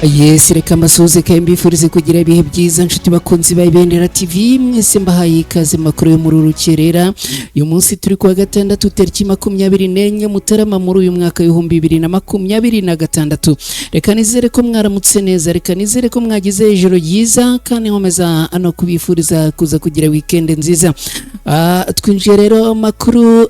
Yes, reka mbasuhuze kandi mbifurize kugira ibihe byiza nshuti bakunzi ba Ibendera TV, mwese mbahaye ikaze makuru yo muri rukerera. Uyu munsi turi kuwa gatandatu tariki 24 Mutarama muri uyu mwaka 2026. Reka nizere ko mwaramutse neza, reka nizere ko mwagize ijoro ryiza kandi nkomeza ano kubifuriza kuza kugira weekend nziza. Twinjiye rero makuru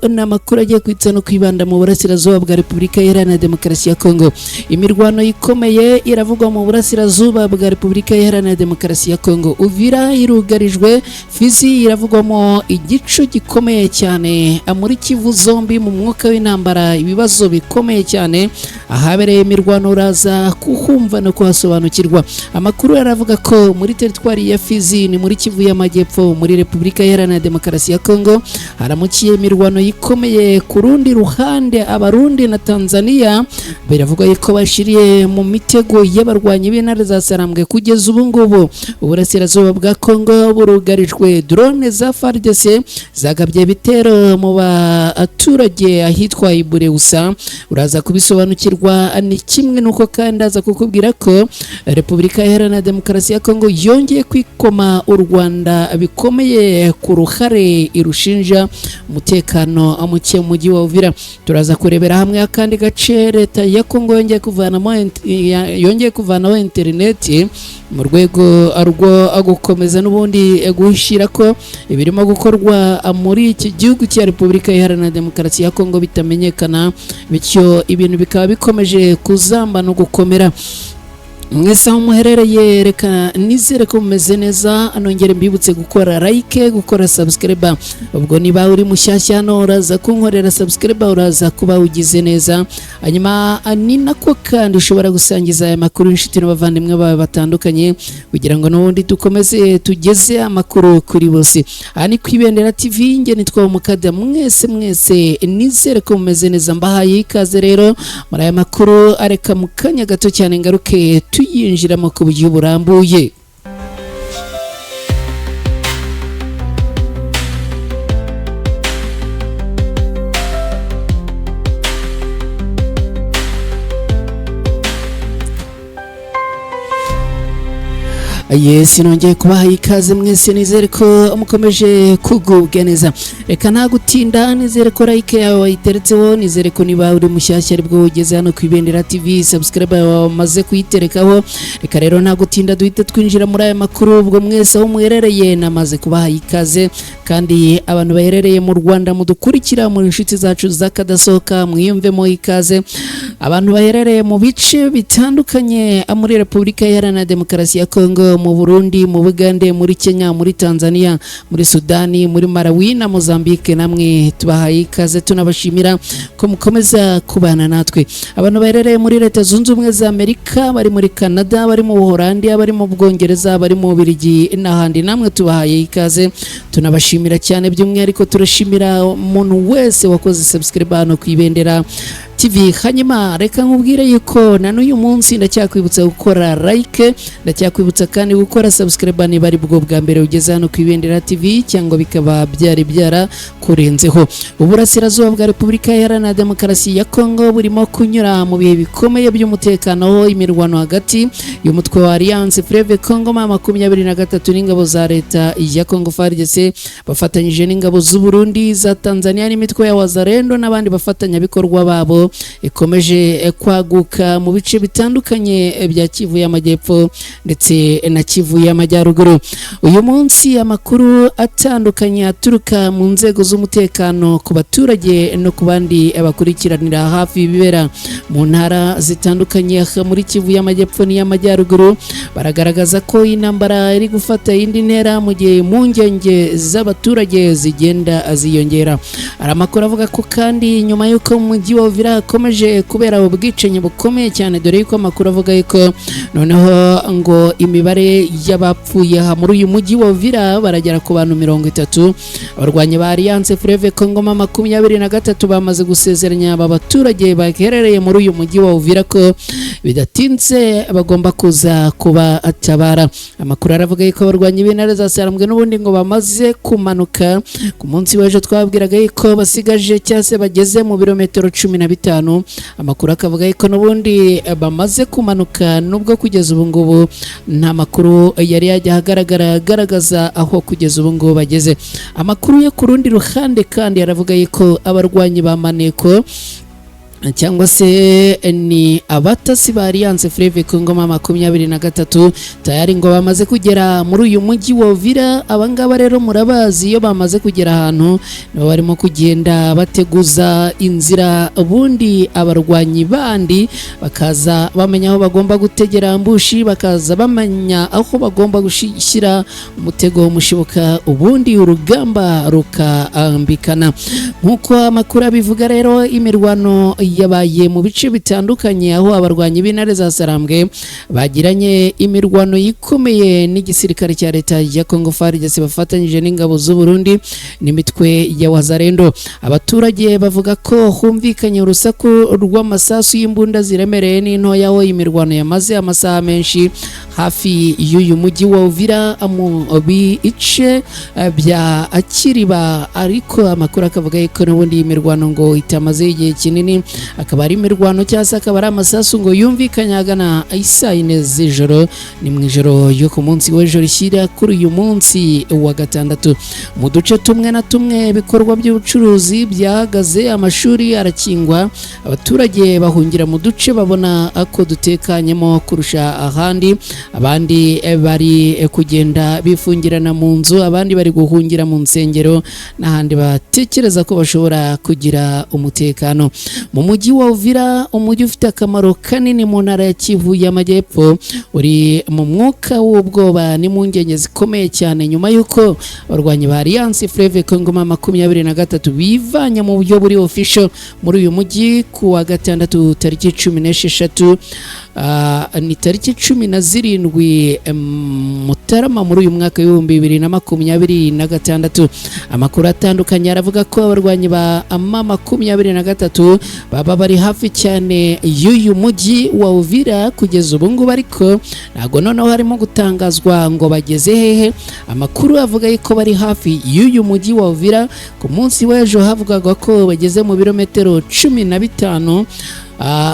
agiye kwitsa no kwibanda mu burasirazuba bwa Repubulika Iharanira Demokarasi ya Kongo. Imirwano ikomeye iravugwa mu burasirazuba bwa Repubulika Iharanira Demokarasi ya Kongo. Uvira irugarijwe, Fizi iravugwamo igico gikomeye cyane, muri Kivu zombi mu mwuka w'intambara ibibazo bikomeye cyane. Ahabereye imirwano uraza kuhumva no kuhasobanukirwa. Amakuru aravuga ko muri teritwari ya Fizi ni muri Kivu y'Amajyepfo muri Repubulika Iharanira Demokarasi ya Kongo haramukiye imirwano ikomeye. Ku rundi ruhande Abarundi na Tanzania biravuga ko bashiriye mu mitego y'abarwanyi b'intare za Sarambwe. Kugeza ubu ngubu uburasirazuba bwa Kongo burugarijwe, drone za FARDC zagabye bitero mu baturage ahitwa Ibureusa. Uraza kubisobanukirwa ni kimwe nuko kandi aza kukubwira ko Repubulika Iharanira Demokarasi ya Kongo yongeye kwikoma u Rwanda bikomeye ku ruhare irushinja umutekano muke mu mujyi wa Uvira. Turaza kurebera hamwe akandi gace leta ya Kongo yongeye kuvanaho internet mu rwego rwo gukomeza n'ubundi guhishira ko ibirimo gukorwa muri iki gihugu cya Repubulika Iharanira Demokarasi ya Kongo bitamenyekana, bityo ibintu bikaba bikomeje kuzamba no gukomera. Mwese aho muherereye reka nizere ko mumeze neza, anongere mbibutse gukora like, gukora subscribe. Ubwo niba uri mushyashya hano uraza kunkorera subscribe, uraza kuba ugize neza. Hanyuma ni nako kandi ushobora gusangiza aya makuru inshuti n'abavandimwe bawe batandukanye kugira ngo n'ubundi dukomeze tugeze amakuru kuri bose. Ani ku Ibendera TV nge nitwa Mukada. Mwese nizere ko mumeze neza, mbahaye ikaze rero muri aya makuru. Areka mu kanya gato cyane ngaruke tuyinjiramo ku buryo burambuye. Yes, nongeye kubaha ikaze mwese, nizere ko mukomeje kugubwa neza. Reka nta gutinda, nizere ko like yawe wayiteretseho, nizere ko niba uri mushyashya aribwo ugeze hano ku Ibendera TV subscribe wamaze kuyiterekaho. Reka rero nta gutinda duhite twinjira muri aya makuru. Ubwo mwese aho muherereye namaze kubaha ikaze, kandi abantu baherereye mu Rwanda mudukurikira muri inshuti zacu zakadasohoka mwiyumvemo ikaze. Abantu baherereye mu bice bitandukanye muri Repubulika Iharanira Demokarasi ya Kongo, mu Burundi, mu Bugande, muri Kenya, muri Tanzania, muri Sudani, muri Malawi na Mozambique, namwe tubahaye ikaze tunabashimira ko mukomeza kubana natwe. Abantu baherereye muri Leta Zunze Ubumwe za Amerika, bari muri Canada, bari mu Buholandi, bari mu Bwongereza, bari mu Bubiligi n'ahandi, namwe tubahaye ikaze tunabashimira cyane. By'umwihariko turashimira umuntu wese wakoze subscribe hano ku Ibendera TV. Hanyuma reka nkubwire yuko na n'uyu munsi ndacyakwibutsa gukora like, ndacyakwibutsa kandi gukora subscribe niba ari bwo bwa mbere ugeze hano ku Ibendera TV cyangwa bikaba byara kurenzeho. Uburasirazuba bwa Repubulika Iharanira Demokarasi ya Kongo burimo kunyura mu bihe bikomeye by'umutekano. Imirwano hagati y'umutwe wa Alliance Fleuve Congo 23 n'ingabo za leta ya Kongo FARDC bafatanyije n'ingabo z'u Burundi, za Tanzania n'imitwe ya Wazalendo n'abandi bafatanyabikorwa babo ikomeje kwaguka mu bice bitandukanye bya Kivu y'Amajyepfo ndetse na Kivu y'Amajyaruguru. Uyu munsi amakuru atandukanye aturuka mu nzego z'umutekano ku baturage no ku bandi abakurikiranira hafi ibibera mu ntara zitandukanye muri Kivu y'Amajyepfo n'iy'Amajyaruguru baragaragaza ko intambara iri gufata indi ntera mu gihe impungenge z'abaturage zigenda ziyongera. Amakuru avuga ko kandi nyuma y'uko mu mujyi wa Uvira hakomeje kubera ubwicanyi bukomeye cyane, dore yuko amakuru avuga yuko noneho ngo imibare y'abapfuye muri uyu mujyi wa Uvira baragera ku bantu 30. Abarwanyi ba Alliance Fleuve Congo 23 bamaze gusezeranya aba baturage baherereye muri uyu mujyi wa Uvira ko bidatinze bagomba kuza kuba atabara. Amakuru aravuga yuko abarwanyi b'intare za Sarambwe n'ubundi ngo bamaze kumanuka ku munsi w'ejo. Twabwiraga yuko basigaje cyase bageze mu birometero 15. Amakuru akavuga yuko n'ubundi bamaze kumanuka, nubwo kugeza ubu ngubu nta makuru yari yajya agaragaza aho kugeza ubu ngubu bageze. Amakuru yo ku rundi ruhande kandi aravuga yuko abarwanyi ba Maneko cyangwa se ni abatasi ba Alliance Fleuve Congo 23 tayari ngo bamaze kugera muri uyu mujyi wa Uvira. Abangaba rero murabazi, iyo bamaze kugera ahantu nabo barimo kugenda bateguza inzira, ubundi abarwanyi bandi bakaza bamenya aho bagomba gutegera ambushi, bakaza bamenya aho bagomba gushyira umutego mushibuka, ubundi urugamba rukambikana. Nkuko amakuru abivuga rero, imirwano yabaye mu bice bitandukanye, aho abarwanyi b'intare za Sarambwe bagiranye imirwano yikomeye n'igisirikare cya leta ya Congo FARDC bafatanyije n'ingabo z'u Burundi n'imitwe ya Wazalendo. Abaturage bavuga ko humvikanye urusaku rw'amasasu y'imbunda ziremereye n'intoya, aho imirwano yamaze amasaha menshi hafi y'uyu mujyi wa Uvira mu bice bya Akiriba. Ariko amakuru akavuga ko n'ubundi imirwano ngo itamaze igihe kinini, akaba ari imirwano cyangwa se akaba ari amasasu ngo yumvikanye agana isaa 4 z'ijoro, ni mu ijoro yo ku munsi w'ejo rishyira kuri uyu munsi wa gatandatu. Mu duce tumwe na tumwe ibikorwa by'ubucuruzi byahagaze, amashuri arakingwa, abaturage bahungira mu duce babona ako dutekanyemo kurusha ahandi, abandi bari kugenda bifungirana mu nzu, abandi bari guhungira mu nsengero n'ahandi batekereza ko bashobora kugira umutekano. Mu mujyi wa Uvira, umujyi ufite akamaro kanini mu ntara ya Kivu y'Amajyepfo, uri mu mwuka w'ubwoba n'impungenge zikomeye cyane nyuma y'uko abarwanyi ba Alliance Fleuve Congo 23 bivanye mu buryo buri official muri uyu mujyi ku wa gatandatu tariki 16 ni tariki 17 Mutarama muri uyu mwaka w'ibihumbi 2026. Amakuru atandukanye aravuga ko abarwanyi ba M23 baba bari hafi cyane y'uyu mujyi wa Uvira kugeza ubu ngubu, ariko ntago noneho harimo gutangazwa ngo bageze hehe. Amakuru avuga ko bari hafi y'uyu mujyi wa Uvira. Ku munsi w'ejo havugaga ko bageze mu birometero 15.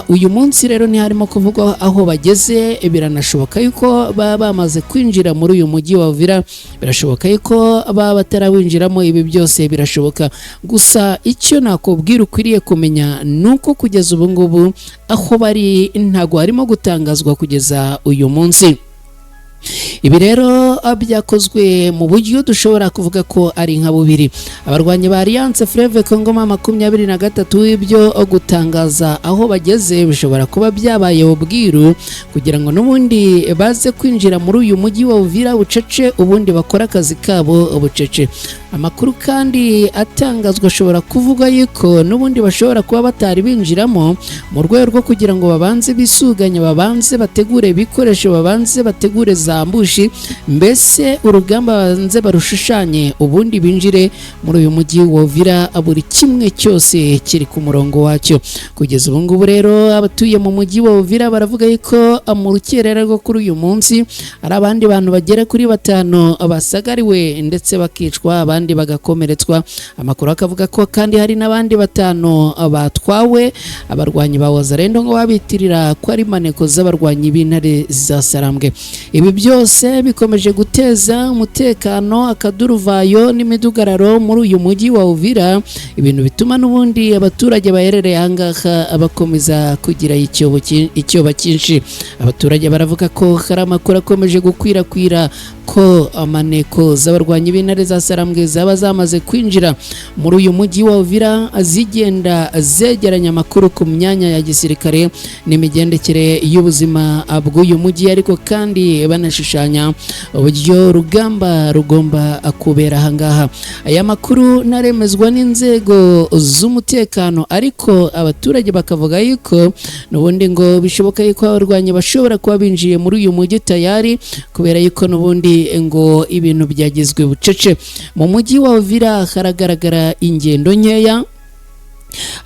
Uyu munsi rero ntiharimo kuvugwa aho bageze. Biranashoboka yuko baba bamaze kwinjira muri uyu mujyi wa Uvira, birashoboka yuko baba batarawinjiramo, ibi byose birashoboka. Gusa icyo nakubwira ukwiriye kumenya nuko kugeza ubu ngubu aho bari ntago harimo gutangazwa kugeza uyu munsi. Ibi rero byakozwe mu buryo dushobora kuvuga ko ari nka bubiri. Abarwanyi ba Alliance Fleuve Congo 23 ibyo gutangaza aho bageze bishobora kuba byabaye ubwiru kugira ngo n'ubundi baze kwinjira muri uyu mujyi wa Uvira bucece, ubundi bakora akazi kabo bucece. Amakuru kandi atangazwa ashobora kuvuga yuko n'ubundi bashobora kuba batari binjiramo mu rwego rwo kugira ngo babanze bisuganye, babanze bategure ibikoresho, babanze bategure zambushi, mbese urugamba banze barushushanye, ubundi binjire muri uyu mujyi wa Uvira buri kimwe cyose kiri ku murongo wacyo. Kugeza ubu ngubu rero abatuye mu mujyi wa Uvira baravuga yuko mu rukerera rwo kuri uyu munsi ari abandi bantu bagera kuri 5 basagariwe ndetse bakicwa, abandi bagakomeretswa. Amakuru akavuga ko kandi hari n'abandi 5 batwawe, abarwanyi ba Wazalendo ngo babitirira ko ari maneko z'abarwanyi b'intare za Sarambwe. Ibi byose bikomeje guteza umutekano, akaduruvayo n'imidugararo muri uyu mujyi wa Uvira, ibintu bituma n'ubundi abaturage baherereye ahangaha bakomeza kugira icyoba cyinshi. Abaturage baravuga ko hari amakuru akomeje gukwirakwira ko amaneko z'abarwanyi b'intare za Sarambwe zaba zamaze kwinjira muri uyu mujyi wa Uvira, zigenda zegeranya amakuru ku myanya ya gisirikare n'imigendekere y'ubuzima bw'uyu mujyi, ariko kandi banashushanya uburyo rugamba rugomba kubera ahangaha. Aya makuru naremezwa n'inzego z'umutekano, ariko abaturage bakavuga yuko n'ubundi ngo bishoboka yuko abarwanyi bashobora kuba binjiye muri uyu mujyi tayari, kubera yuko n'ubundi ngo ibintu byagizwe bucece. Mu mujyi wa Uvira haragaragara ingendo nkeya,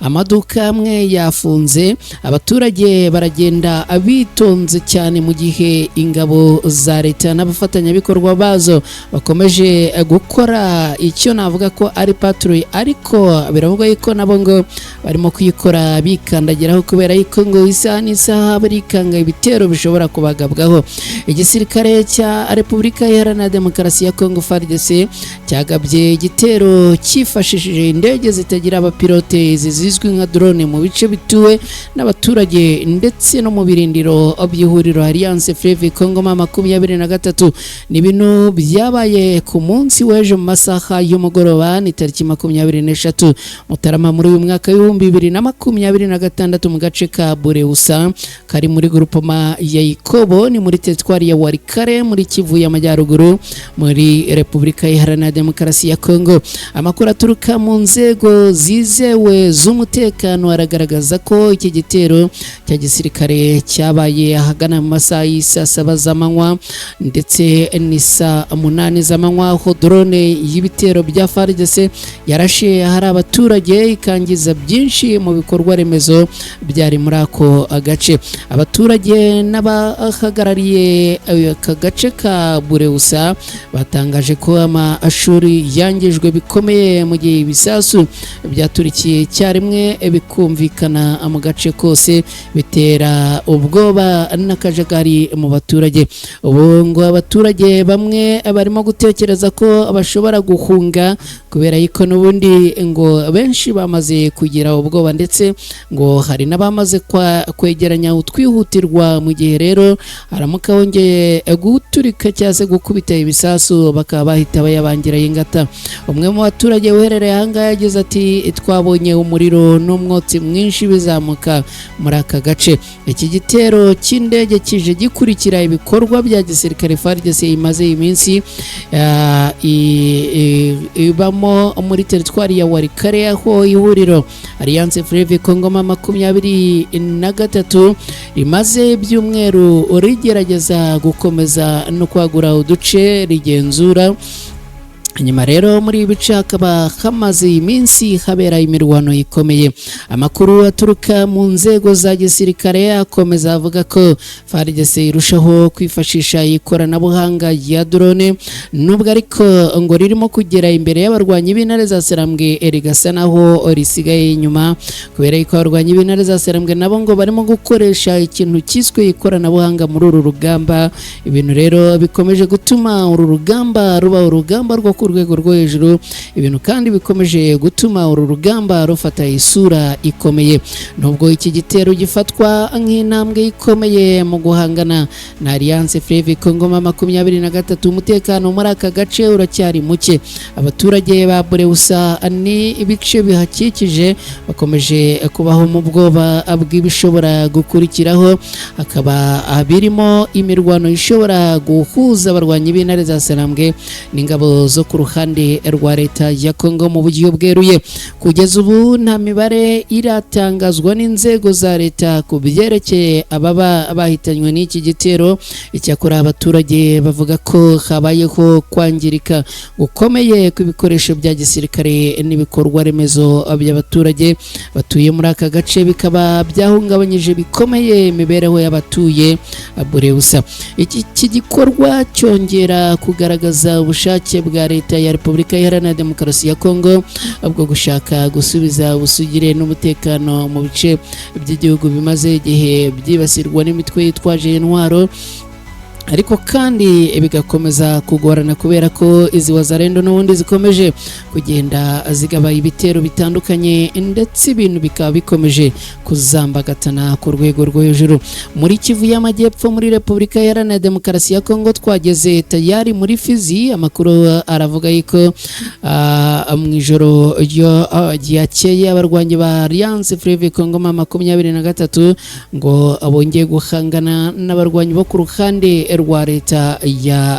amaduka amwe yafunze, abaturage baragenda bitonze cyane mu gihe ingabo za leta n'abafatanyabikorwa bazo bakomeje gukora icyo navuga ko ari patrouille, ariko biravuga yuko nabo ngo barimo kuyikora bikandagiraho kubera yuko ngo isaha n'isaha barikanga ibitero bishobora kubagabwaho. Igisirikare cya Repubulika Iharanira Demokarasi ya Kongo FARDC cyagabye igitero cyifashishije indege zitagira abapilote zizwi nka drone mu bice bituwe n'abaturage ndetse no mu birindiro by'ihuriro Alliance Fleuve Congo 23. Ni ibintu byabaye ku munsi w'ejo mu masaha y'umugoroba, ni tariki 23 Mutarama muri uyu mwaka w'ibihumbi 2026 mu gace ka Bureusa kari muri groupement ya Ikobo, ni muri teritwari ya Walikare muri Kivu y'Amajyaruguru muri Repubulika Iharanira Demokarasi ya Kongo. Amakuru aturuka mu nzego zizewe z'umutekano aragaragaza ko iki gitero cya gisirikare cyabaye ahagana mu masaha y'isa 7 z'amanywa ndetse n'isa 8 z'amanywa, aho drone y'ibitero bya FARDC yarashe hari abaturage ikangiza byinshi mu bikorwa remezo byari muri ako gace. Abaturage n'abahagarariye aka gace ka Bureusa batangaje ko amashuri yangijwe bikomeye mu gihe ibisasu byaturikiye icyarimwe bikumvikana mu gace kose, bitera ubwoba n'akajagari mu baturage. Ubu ngo abaturage bamwe barimo gutekereza ko bashobora guhunga kubera yuko n'ubundi ngo benshi bamaze kugira ubwoba ndetse ngo hari n'abamaze kwegeranya utwihutirwa mu gihe rero haramuka hongeye guturika cyangwa se gukubita ibisasu bakaba bahita bayabangira y'ingata. Umwe mu baturage uherereye ahangaha yagize ati twabonye umuriro n'umwotsi mwinshi bizamuka muri aka gace. Iki gitero cy'indege kije gikurikira ibikorwa bya gisirikare FARDC imaze iminsi ibamo muri teritwari ya Walikare, aho ihuriro Alliance Fleuve Congo 23 rimaze ibyumweru rigerageza gukomeza no kwagura uduce rigenzura. Nyuma rero muri ibice hakaba hamaze iminsi habera imirwano ikomeye. Amakuru aturuka mu nzego za gisirikare akomeza avuga ko FARDC irushaho kwifashisha ikoranabuhanga ya drone, nubwo ariko ngo ririmo kugera imbere y'abarwanyi b'intare za Sarambwe rigasa naho risigaye inyuma, kubera ko abarwanyi b'intare za Sarambwe nabo ngo barimo gukoresha ikintu cyiswe ikoranabuhanga muri uru rugamba. Ibintu rero bikomeje gutuma uru rugamba ruba urugamba rwo ku rwego rwo hejuru, ibintu kandi bikomeje gutuma uru rugamba rufata isura ikomeye. Nubwo iki gitero gifatwa nk'intambwe ikomeye mu guhangana na Alliance Fleuve Congo 23, umutekano muri aka gace uracyari muke. Abaturage ba Bureusa ni ibice bihakikije bakomeje kubaho mu bwoba bw'ibishobora gukurikiraho, hakaba birimo imirwano ishobora guhuza abarwanyi b'intare za Sarambwe n'ingabo zo ku ruhande rwa leta ya Kongo mu buryo bweruye. Kugeza ubu nta mibare iratangazwa n'inzego za leta ku byerekeye ababa bahitanywe n'iki gitero. Icyakora abaturage bavuga ko habayeho kwangirika gukomeye kw'ibikoresho bya gisirikare n'ibikorwa remezo by'abaturage batuye muri aka gace, bikaba byahungabanyije bikomeye imibereho y'abatuye Bureusa. Iki gikorwa cyongera kugaragaza ubushake bwa leta ya Repubulika Iharanira Demokarasi ya Kongo bwo gushaka gusubiza ubusugire n'umutekano mu bice by'igihugu bimaze igihe byibasirwa n'imitwe yitwaje intwaro, ariko kandi bigakomeza kugorana kubera ko izi wazarendo n'ubundi zikomeje kugenda zigaba ibitero bitandukanye ndetse ibintu bikaba bikomeje kuzambagatana ku rwego rwo hejuru. Muri Kivu y'Amajyepfo muri Repubulika Iharanira Demokarasi ya Kongo twageze tayari muri Fizi. Amakuru aravuga yuko mu ijoro ryakeye abarwanyi ba Alliance Fleuve Congo 23 ngo bongeye guhangana n'abarwanyi bo ku ruhande rwa leta ya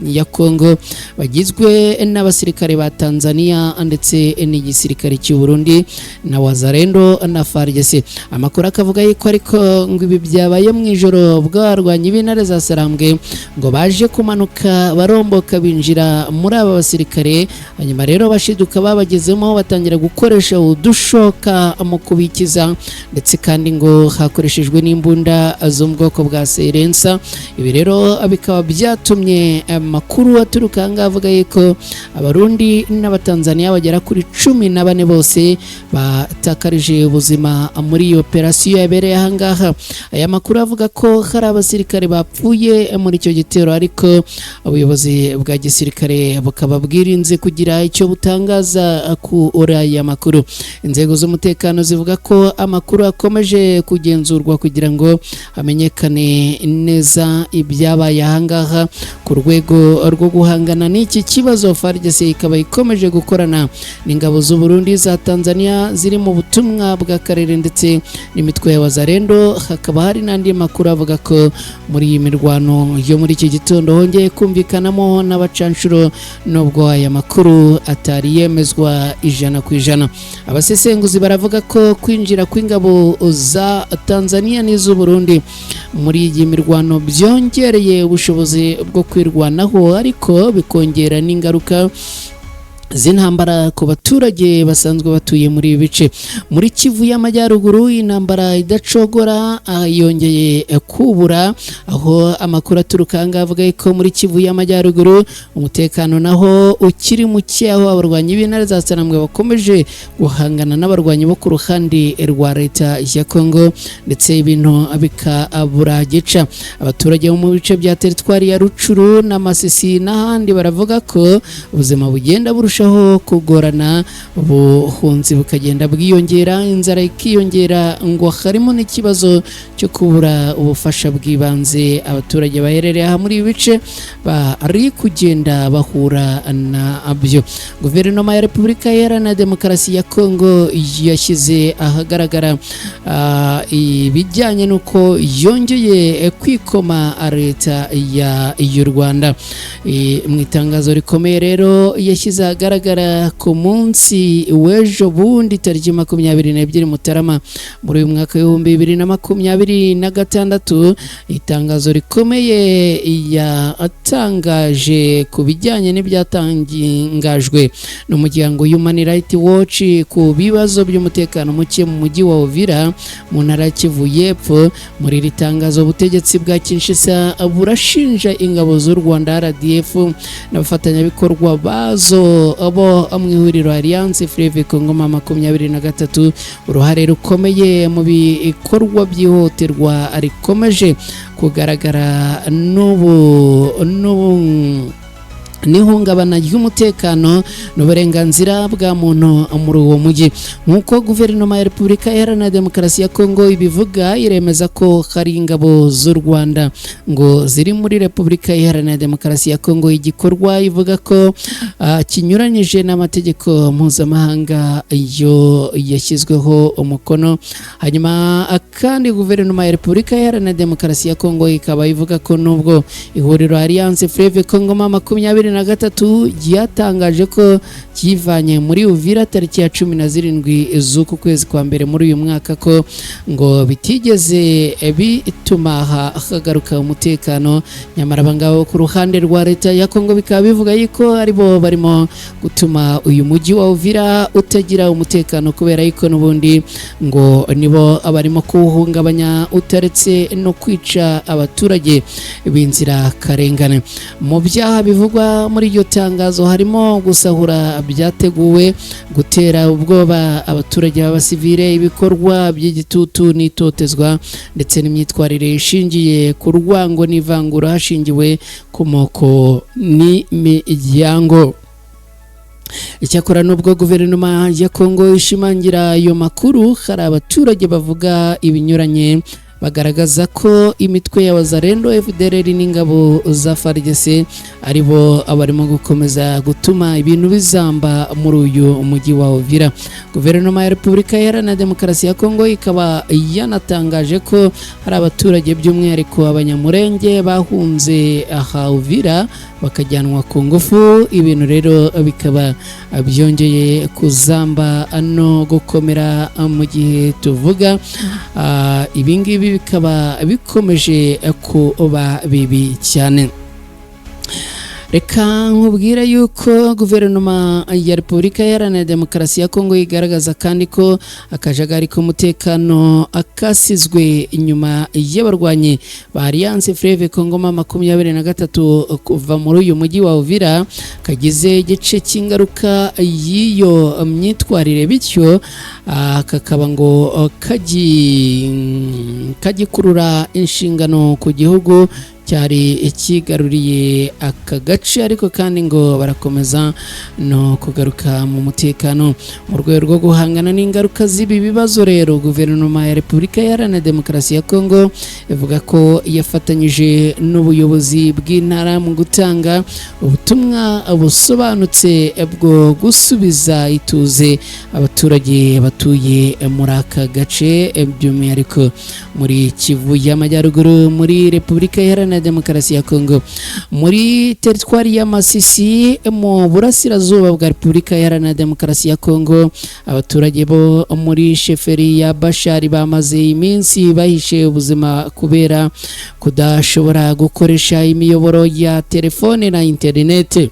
ya Kongo bagizwe n'abasirikare ba Tanzania ndetse n'igisirikare cy'u Burundi na Wazalendo na FARDC. Amakuru akavuga yuko ariko ngo ibi byabaye mu ijoro bw'abarwanyi b'intare za Sarambwe ngo baje kumanuka baromboka binjira muri aba basirikare, hanyuma rero bashiduka babagezemo batangira gukoresha udushoka mu kubikiza, ndetse kandi ngo hakoreshejwe n'imbunda zo mu bwoko bwa Silencer. Ibi rero bikaba byatumye amakuru aturuka ngaho avuga yuko abarundi n'abatanzania bagera kuri 14 bose batakarije ubuzima muri iyo operasiyo yabereye aha ngaha. Aya makuru avuga ko hari abasirikare bapfuye muri icyo gitero, ariko ubuyobozi bwa gisirikare bukaba bwirinze kugira icyo butangaza kuri aya makuru. Inzego z'umutekano zivuga ko amakuru akomeje kugenzurwa kugira ngo hamenyekane neza ibyabaye aha ngaha. Ku rwego rwo guhangana n'iki kibazo, FARDC ikaba ikomeje gukorana n'ingabo z'u Burundi, za Tanzania ziri mu butumwa bw'akarere ndetse n'imitwe ya Wazalendo. Hakaba hari n'andi makuru avuga ko muri iyi mirwano yo muri iki gitondo hongeye kumvikanamo n'abacanshuro, nubwo aya makuru atari yemezwa 100%. Abasesenguzi baravuga ko kwinjira kw'ingabo za Tanzania n'iz'u Burundi muri iyi mirwano byongereye ubushobozi bwo kwirwanaho, ariko bikongera n'ingaruka z'intambara ku baturage basanzwe batuye muri ibi bice. Muri Kivu y'Amajyaruguru intambara idacogora yongeye kubura, aho amakuru aturuka ngaho avuga ko muri Kivu y'Amajyaruguru umutekano naho ukiri muke, aho abarwanyi b'intare za Sarambwe bakomeje guhangana n'abarwanyi bo ku ruhande rwa leta ya Kongo, ndetse ibintu bikabura gica. Abaturage mu bice bya teritwari ya Rucuru na Masisi n'ahandi baravuga ko ubuzima bugenda burusha kugorana, ubuhunzi bukagenda bwiyongera, inzara ikiyongera, ngo harimo n'ikibazo cyo kubura ubufasha bw'ibanze abaturage baherereye aha muri ibi bice bari kugenda bahura nabyo. Guverinoma ya Repubulika Iharanira Demokarasi ya Kongo yashyize ahagaragara ibijyanye n'uko yongeye kwikoma leta y'u Rwanda. Mu itangazo rikomeye rero yashyize ahagaragara ku munsi w'ejo bundi tariki 22 Mutarama muri uyu mwaka w'2026, itangazo rikomeye yatangaje ku bijyanye n'ibyatangajwe n'umuryango Human Rights Watch ku bibazo by'umutekano muke mu mujyi wa Uvira mu ntara ya Kivu y'Epfo. Muri iri tangazo ubutegetsi bwa Kinshasa burashinja ingabo z'u Rwanda RDF n'abafatanyabikorwa bazo abo mu ihuriro Alliance Fleuve Congo 23 uruhare rukomeye mu bikorwa byihoterwa rikomeje kugaragara n'ihungabana ry'umutekano n'uburenganzira bwa muntu muri uwo mujyi. Nk'uko guverinoma ya Repubulika Iharanira Demokarasi ya Kongo ibivuga, iremeza ko hari ingabo z'u Rwanda ngo ziri muri Repubulika Iharanira Demokarasi ya Kongo, igikorwa ivuga ko kinyuranyije n'amategeko mpuzamahanga yo yashyizweho umukono. Hanyuma kandi guverinoma ya Repubulika Iharanira Demokarasi ya Kongo ikaba ivuga ko nubwo ihuriro Alliance Fleuve Congo 23 ryatangaje ko kivanye muri Uvira tariki ya 17 z'uku kwezi kwa mbere muri uyu mwaka, ko ngo bitigeze bituma hagaruka umutekano. Nyamara abangabo ku ruhande rwa leta ya Kongo bikaba bivuga yuko aribo barimo gutuma uyu mujyi wa Uvira utagira umutekano, kubera yuko n'ubundi ngo nibo abarimo kuwuhungabanya, utaretse no kwica abaturage b'inzira karengane. Mu byaha bivugwa muri iryo tangazo harimo gusahura byateguwe, gutera ubwoba abaturage b'abasivile, ibikorwa by'igitutu n'itotezwa, ndetse n'imyitwarire ishingiye ku rwango n'ivangura hashingiwe ku moko n'imiryango. Icyakora nubwo guverinoma ya Kongo ishimangira ayo makuru, hari abaturage bavuga ibinyuranye bagaragaza ko imitwe ya Wazalendo, FDLR n'ingabo za FARDC aribo abarimo gukomeza gutuma ibintu bizamba muri uyu mujyi wa Uvira. Guverinoma ya Repubulika Iharanira Demokarasi ya Kongo ikaba yanatangaje ko hari abaturage by'umwihariko abanyamurenge bahunze aha Uvira bakajyanwa ku ngufu. Ibintu rero bikaba byongeye kuzamba no gukomera mu gihe tuvuga ibingibi bikaba bikomeje kuba bibi cyane. Reka nkubwire yuko guverinoma ya Repubulika Iharanira Demokarasi ya Kongo igaragaza kandi ko akajagari k'umutekano akasizwe inyuma y'abarwanyi ba Alliance Fleuve Congo 23 kuva muri uyu mujyi wa Uvira kagize igice cy'ingaruka y'iyo myitwarire, bityo kakaba ngo kagikurura inshingano ku gihugu cyari ikigaruriye aka gace, ariko kandi ngo barakomeza no kugaruka mu mutekano mu rwego rwo guhangana n'ingaruka z'ibi bibazo. Rero guverinoma ya Repubulika Iharanira Demokarasi ya Kongo ivuga ko yafatanyije n'ubuyobozi bw'intara mu gutanga ubutumwa busobanutse bwo gusubiza ituze abaturage batuye muri aka gace, by'umwihariko muri Kivu y'Amajyaruguru muri Repubulika Iharanira Demokarasi ya Kongo. Muri teritwari ya Masisi mu burasirazuba bwa Repubulika Iharanira Demokarasi ya Kongo, abaturage bo muri sheferi ya Bashari bamaze iminsi bahishe ubuzima kubera kudashobora gukoresha imiyoboro ya telefone na interinete.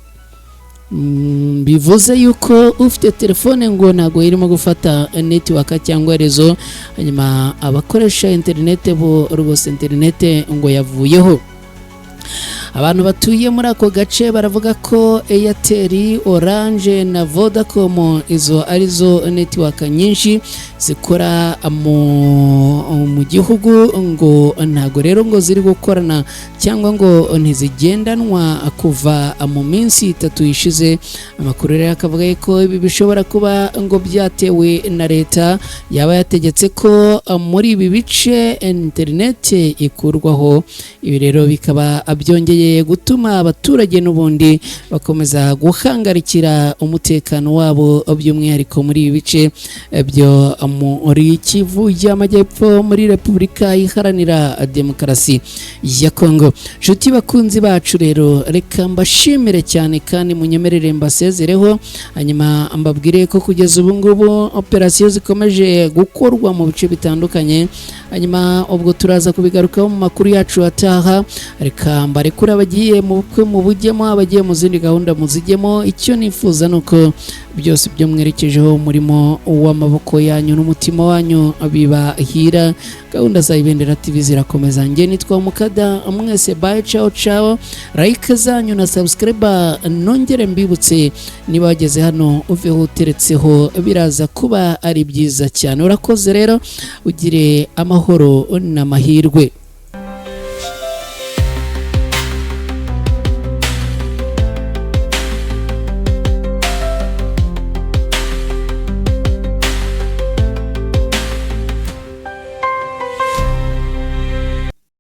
Bivuze yuko ufite telefone ngo ntago irimo gufata network cyangwa rezo, hanyuma abakoresha interinete bo rwose interinete ngo yavuyeho. Abantu batuye muri ako gace baravuga ko Airtel, Orange na Vodacom izo arizo network nyinshi zikora mu gihugu, ngo ntago rero ngo ziri gukorana cyangwa ngo ntizigendanwa kuva mu minsi 3 ishize. Amakuru rero akavuga ko ibi bishobora kuba ngo byatewe na leta yaba yategetse ko muri ibi bice internet ikurwaho. Ibi rero bikaba byongeye gutuma abaturage n'ubundi bakomeza guhangarikira umutekano wabo, by'umwihariko muri ibi bice byo muri Kivu y'Amajyepfo muri Repubulika Iharanira Demokarasi ya Kongo. Nshuti bakunzi bacu rero, reka mbashimire cyane kandi munyemerere mbasezereho, hanyuma mbabwire ko kugeza ubu ngubu operasiyo zikomeje gukorwa mu bice bitandukanye, hanyuma ubwo turaza kubigarukaho mu makuru yacu ataha. Reka mbarekura abagiye mu bukwe mu bujyemo, abagiye mu zindi gahunda muzijyemo. Icyo nifuza nuko byose byo mwerekejeho umurimo w'amaboko yanyu n'umutima wanyu bibahira. Gahunda za Ibendera TV zirakomeza. Nge nitwa Mukada, mwese bye, ciao ciao. Like zanyu na subscribe nongere mbibutse niba wageze hano uveho uteretseho, biraza kuba ari byiza cyane. Urakoze rero, ugire amahoro n'amahirwe.